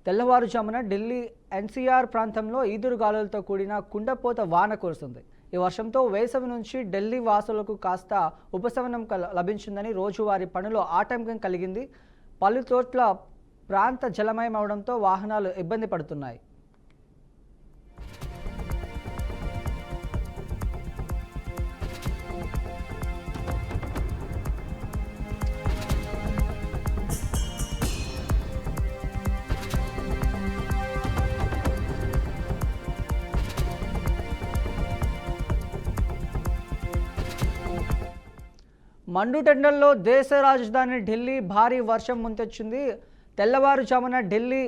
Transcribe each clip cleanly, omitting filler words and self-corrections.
తెల్లవారుజామున ఢిల్లీ ఎన్సీఆర్ ప్రాంతంలో ఈదురుగాలులతో కూడిన కుండపోత వాన కురుస్తుంది. ఈ వర్షంతో వేసవి నుంచి ఢిల్లీ వాసులకు కాస్త ఉపశమనం లభించిందని రోజువారీ పనులు ఆటంకం కలిగింది. పలు చోట్ల ప్రాంత జలమయం అవడంతో వాహనాలు ఇబ్బంది పడుతున్నాయి. మండుటెండల్లో దేశ రాజధాని ఢిల్లీ భారీ వర్షం ముంచెత్తింది. తెల్లవారుజామున ఢిల్లీ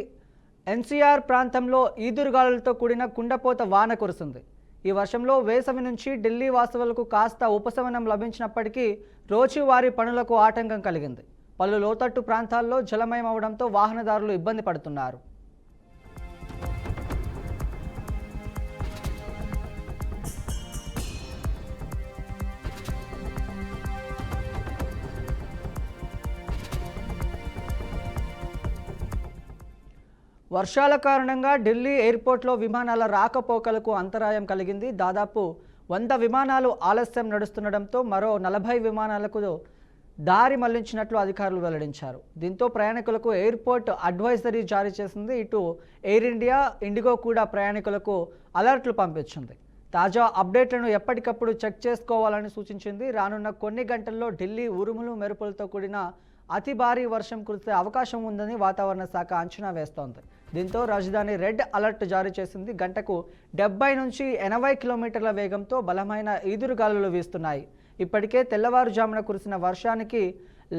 ఎన్సీఆర్ ప్రాంతంలో ఈదురుగాలులతో కూడిన కుండపోత వాన కురుస్తుంది. ఈ వర్షంలో వేసవి నుంచి ఢిల్లీ వాసులకు కాస్త ఉపశమనం లభించినప్పటికీ రోజువారీ పనులకు ఆటంకం కలిగింది. పలు లోతట్టు ప్రాంతాల్లో జలమయం అవడంతో వాహనదారులు ఇబ్బంది పడుతున్నారు. వర్షాల కారణంగా ఢిల్లీ ఎయిర్పోర్ట్లో విమానాల రాకపోకలకు అంతరాయం కలిగింది. దాదాపు 100 విమానాలు ఆలస్యం నడుస్తుండటంతో మరో 40 విమానాలకు దారి మళ్లించినట్లు అధికారులు వెల్లడించారు. దీంతో ప్రయాణికులకు ఎయిర్పోర్ట్ అడ్వైజరీ జారీ చేసింది. ఇటు ఎయిర్ ఇండియా, ఇండిగో కూడా ప్రయాణికులకు అలర్ట్లు పంపించింది. తాజా అప్డేట్లను ఎప్పటికప్పుడు చెక్ చేసుకోవాలని సూచించింది. రానున్న కొన్ని గంటల్లో ఢిల్లీ ఉరుములు మెరుపులతో కూడిన అతి భారీ వర్షం కురిసే అవకాశం ఉందని వాతావరణ శాఖ అంచనా వేస్తోంది. దీంతో రాజధాని రెడ్ అలర్ట్ జారీ చేసింది. గంటకు 70 నుంచి 80 కిలోమీటర్ల వేగంతో బలమైన ఈదురుగాలులు వీస్తున్నాయి. ఇప్పటికే తెల్లవారుజామున కురిసిన వర్షానికి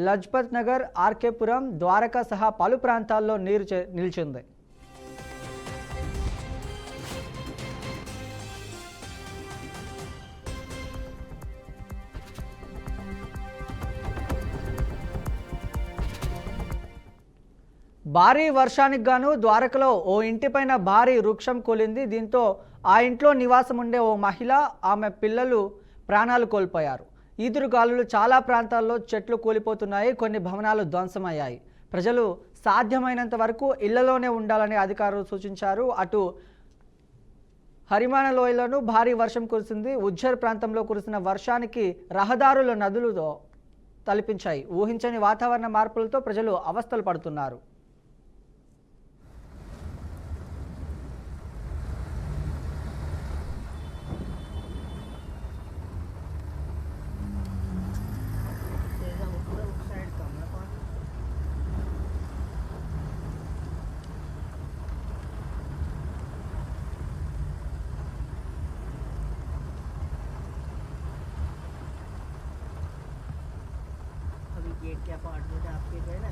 లజ్పత్ నగర్, ఆర్కేపురం, ద్వారకా సహా పలు ప్రాంతాల్లో నీరు నిలిచింది. భారీ వర్షానికి గాను ద్వారకలో ఓ ఇంటిపైన భారీ వృక్షం కూలింది. దీంతో ఆ ఇంట్లో నివాసం ఉండే ఓ మహిళ, ఆమె పిల్లలు ప్రాణాలు కోల్పోయారు. ఈదురుగాలులు చాలా ప్రాంతాల్లో చెట్లు కూలిపోతున్నాయి. కొన్ని భవనాలు ధ్వంసమయ్యాయి. ప్రజలు సాధ్యమైనంత వరకు ఇళ్లలోనే ఉండాలని అధికారులు సూచించారు. అటు హరిమాన లోయలోనూ భారీ వర్షం కురిసింది. ఉజ్జర్ ప్రాంతంలో కురిసిన వర్షానికి రహదారుల నదులు తలపించాయి. ఊహించని వాతావరణ మార్పులతో ప్రజలు అవస్థలు పడుతున్నారు. गेट के अपार्टमेंट आपके गए ना।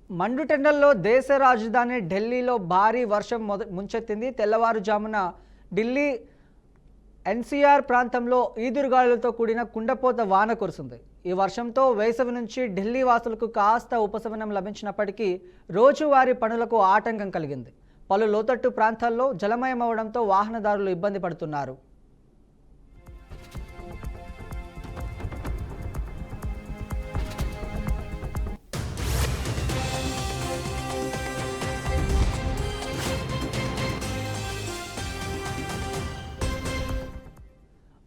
మండుటెండల్లో దేశ రాజధాని ఢిల్లీలో భారీ వర్షం ముంచెత్తింది. తెల్లవారుజామున ఢిల్లీ ఎన్సీఆర్ ప్రాంతంలో ఈదురుగాలులతో కూడిన కుండపోత వాన కురిసింది. ఈ వర్షంతో వేసవి నుంచి ఢిల్లీ వాసులకు కాస్త ఉపశమనం లభించినప్పటికీ రోజువారీ పనులకు ఆటంకం కలిగింది. పలు లోతట్టు ప్రాంతాల్లో జలమయం అవడంతో వాహనదారులు ఇబ్బంది పడుతున్నారు.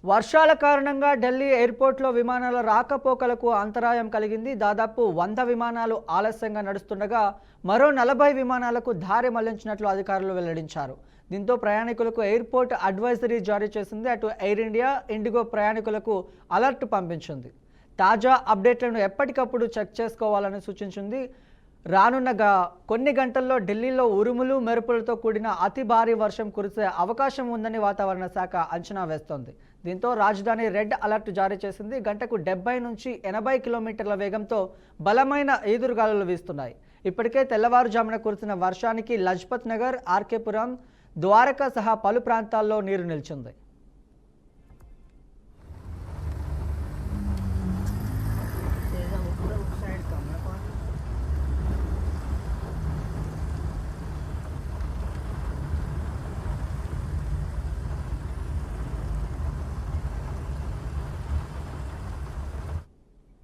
వర్షాల కారణంగా ఢిల్లీ ఎయిర్పోర్ట్లో విమానాల రాకపోకలకు అంతరాయం కలిగింది. దాదాపు 100 విమానాలు ఆలస్యంగా నడుస్తుండగా మరో 40 విమానాలకు దారి మళ్లించినట్లు అధికారులు వెల్లడించారు. దీంతో ప్రయాణికులకు ఎయిర్పోర్ట్ అడ్వైజరీ జారీ చేసింది. అటు ఎయిర్ ఇండియా, ఇండిగో ప్రయాణికులకు అలర్ట్ పంపించింది. తాజా అప్డేట్లను ఎప్పటికప్పుడు చెక్ చేసుకోవాలని సూచించింది. రానున్న కొన్ని గంటల్లో ఢిల్లీలో ఉరుములు మెరుపులతో కూడిన అతి భారీ వర్షం కురిసే అవకాశం ఉందని వాతావరణ శాఖ అంచనా వేస్తోంది. దీంతో రాజధాని రెడ్ అలర్ట్ జారీ చేసింది. గంటకు 70 నుంచి 80 కిలోమీటర్ల వేగంతో బలమైన ఈదురుగాలులు వీస్తున్నాయి. ఇప్పటికే తెల్లవారుజామున కురిసిన వర్షానికి లజ్పత్ నగర్, ఆర్కేపురం, ద్వారకా సహా పలు ప్రాంతాల్లో నీరు నిలిచింది.